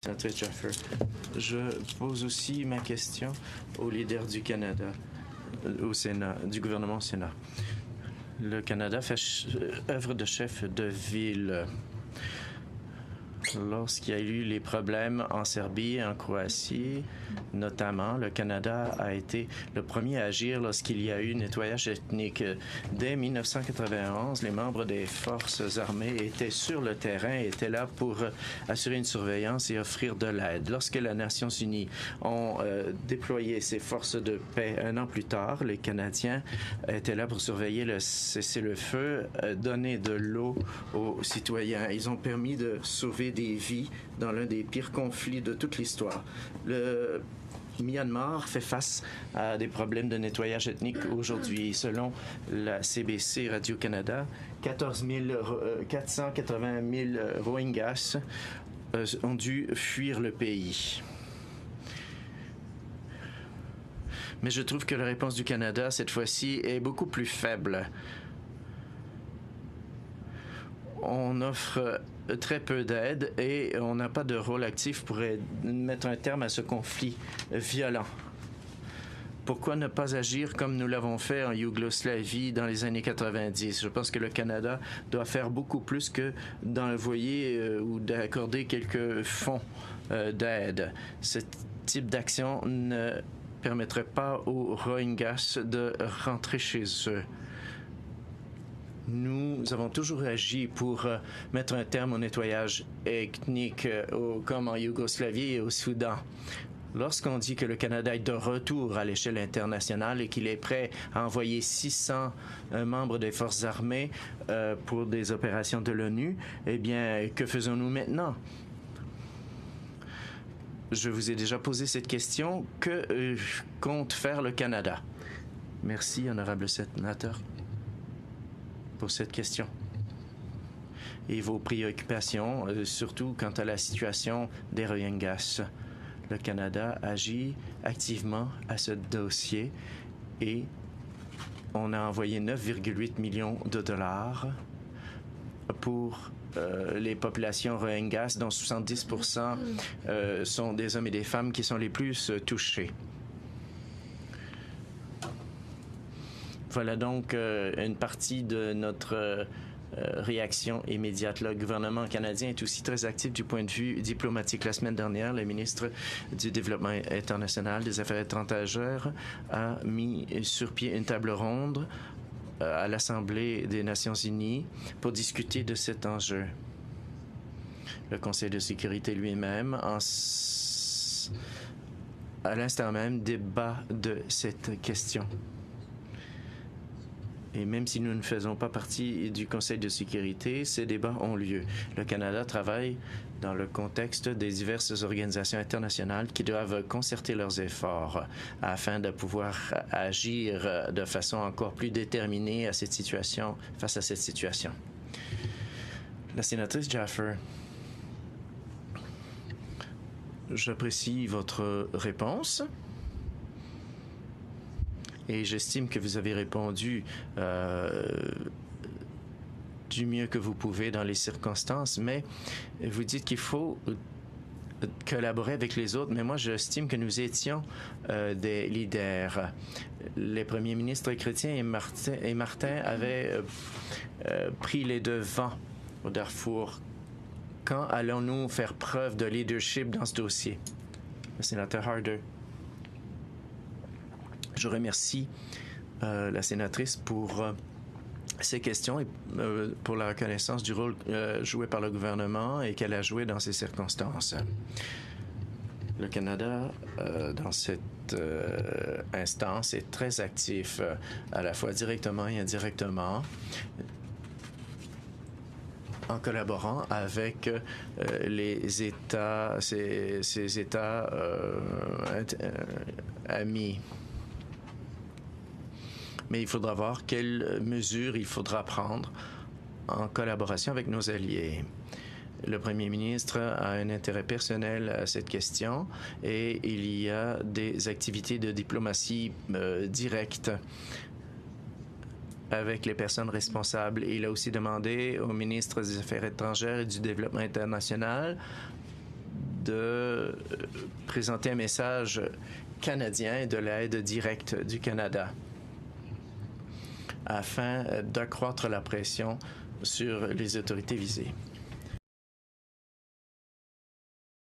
Sénatrice Jaffer. Je pose aussi ma question au leader du Canada, au Sénat, du gouvernement au Sénat. Le Canada fait œuvre de chef de ville. Lorsqu'il y a eu les problèmes en Serbie et en Croatie, notamment, le Canada a été le premier à agir lorsqu'il y a eu nettoyage ethnique. Dès 1991, les membres des forces armées étaient sur le terrain, étaient là pour assurer une surveillance et offrir de l'aide. Lorsque les Nations unies ont déployé ces forces de paix un an plus tard, les Canadiens étaient là pour surveiller le cessez-le-feu, donner de l'eau aux citoyens. Ils ont permis de sauver des vies dans l'un des pires conflits de toute l'histoire. Le Myanmar fait face à des problèmes de nettoyage ethnique aujourd'hui. Selon la CBC Radio-Canada, 480 000 Rohingyas ont dû fuir le pays. Mais je trouve que la réponse du Canada, cette fois-ci, est beaucoup plus faible. On offre très peu d'aide et on n'a pas de rôle actif pour mettre un terme à ce conflit violent. Pourquoi ne pas agir comme nous l'avons fait en Yougoslavie dans les années 90? Je pense que le Canada doit faire beaucoup plus que d'envoyer ou d'accorder quelques fonds d'aide. Ce type d'action ne permettrait pas aux Rohingyas de rentrer chez eux. Nous avons toujours agi pour mettre un terme au nettoyage ethnique, comme en Yougoslavie et au Soudan. Lorsqu'on dit que le Canada est de retour à l'échelle internationale et qu'il est prêt à envoyer 600 membres des forces armées pour des opérations de l'ONU, eh bien, que faisons-nous maintenant? Je vous ai déjà posé cette question. Que compte faire le Canada? Merci, honorable sénateur, pour cette question et vos préoccupations, surtout quant à la situation des Rohingyas. Le Canada agit activement à ce dossier et on a envoyé 9,8 millions de dollars pour les populations Rohingyas, dont 70% sont des hommes et des femmes qui sont les plus touchés. Voilà donc une partie de notre réaction immédiate. Le gouvernement canadien est aussi très actif du point de vue diplomatique. La semaine dernière, le ministre du Développement international, des Affaires étrangères, a mis sur pied une table ronde à l'Assemblée des Nations unies pour discuter de cet enjeu. Le Conseil de sécurité lui-même, à l'instant même, débat de cette question. Et même si nous ne faisons pas partie du Conseil de sécurité, ces débats ont lieu. Le Canada travaille dans le contexte des diverses organisations internationales qui doivent concerter leurs efforts afin de pouvoir agir de façon encore plus déterminée face à cette situation. La sénatrice Jaffer, j'apprécie votre réponse. Et j'estime que vous avez répondu du mieux que vous pouvez dans les circonstances, mais vous dites qu'il faut collaborer avec les autres, mais moi j'estime que nous étions des leaders. Les premiers ministres chrétiens et Martin avaient pris les devants au Darfour. Quand allons-nous faire preuve de leadership dans ce dossier? Le sénateur Harder. Je remercie la sénatrice pour ces questions et pour la reconnaissance du rôle joué par le gouvernement et qu'elle a joué dans ces circonstances. Le Canada, dans cette instance, est très actif, à la fois directement et indirectement, en collaborant avec les États, ces États amis. Mais il faudra voir quelles mesures il faudra prendre en collaboration avec nos alliés. Le premier ministre a un intérêt personnel à cette question et il y a des activités de diplomatie directe avec les personnes responsables. Il a aussi demandé au ministre des Affaires étrangères et du Développement international de présenter un message canadien de l'aide directe du Canada afin d'accroître la pression sur les autorités visées.